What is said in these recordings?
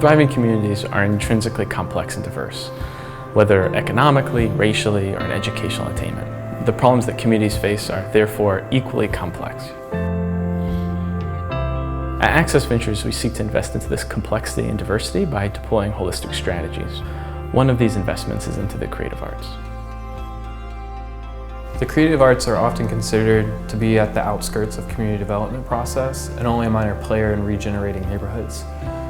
Thriving communities are intrinsically complex and diverse, whether economically, racially, or in educational attainment. The problems that communities face are therefore equally complex. At Access Ventures, we seek to invest into this complexity and diversity by deploying holistic strategies. One of these investments is into the creative arts. The creative arts are often considered to be at the outskirts of community development process and only a minor player in regenerating neighborhoods.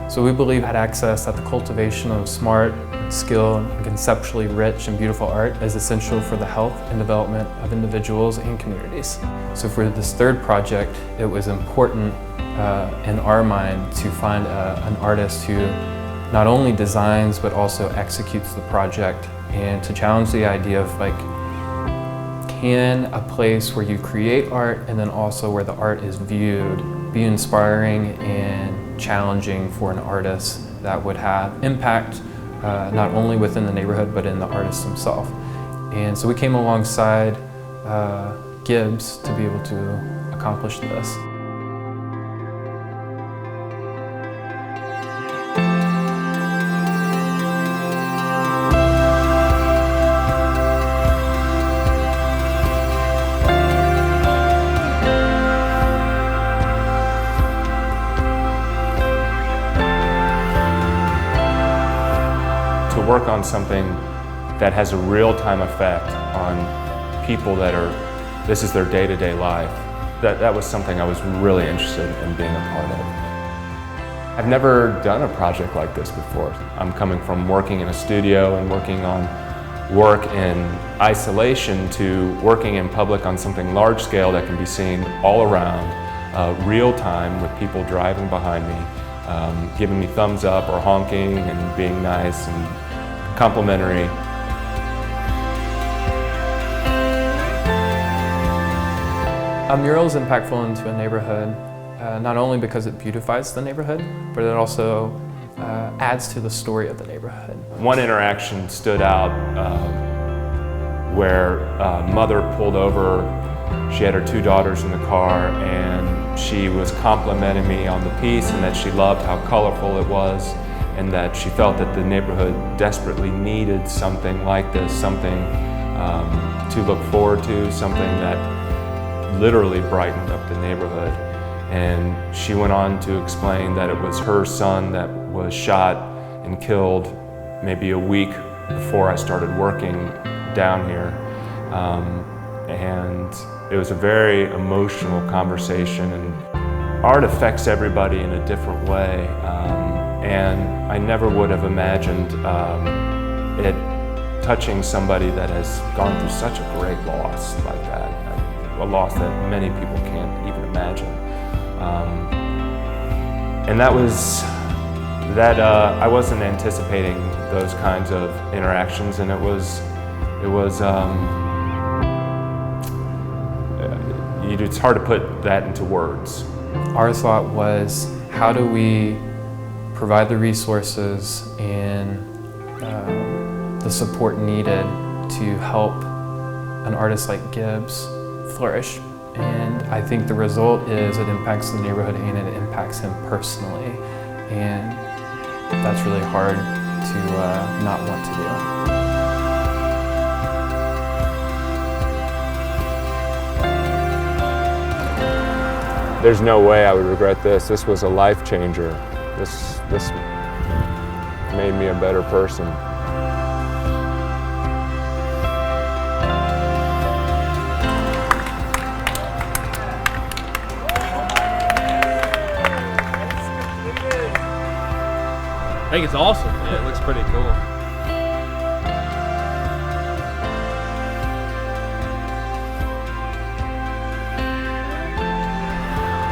So we believe at Access that the cultivation of smart, skilled, and conceptually rich and beautiful art is essential for the health and development of individuals and communities. So for this third project, it was important in our mind to find an artist who not only designs but also executes the project, and to challenge the idea of like, can a place where you create art and then also where the art is viewed be inspiring and challenging for an artist that would have impact not only within the neighborhood but in the artist himself. And so we came alongside Gibbs to be able to accomplish this. To work on something that has a real-time effect on people that this is their day-to-day life, that was something I was really interested in being a part of. I've never done a project like this before. I'm coming from working in a studio and working on work in isolation to working in public on something large-scale that can be seen all around, real-time, with people driving behind me, giving me thumbs up or honking and being nice and complimentary. A mural is impactful into a neighborhood, not only because it beautifies the neighborhood, but it also adds to the story of the neighborhood. One interaction stood out where a mother pulled over. She had her two daughters in the car, and she was complimenting me on the piece and that she loved how colorful it was, and that she felt that the neighborhood desperately needed something like this, something to look forward to, something that literally brightened up the neighborhood. And she went on to explain that it was her son that was shot and killed maybe a week before I started working down here. And it was a very emotional conversation, and art affects everybody in a different way. And I never would have imagined it touching somebody that has gone through such a great loss like that, a loss that many people can't even imagine. And that was, I wasn't anticipating those kinds of interactions, and it's hard to put that into words. Our thought was, how do we provide the resources and the support needed to help an artist like Gibbs flourish? And I think the result is it impacts the neighborhood and it impacts him personally. And that's really hard to not want to do. There's no way I would regret this. This was a life changer. This made me a better person. I think it's awesome. Yeah, it looks pretty cool.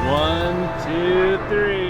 One, two, three.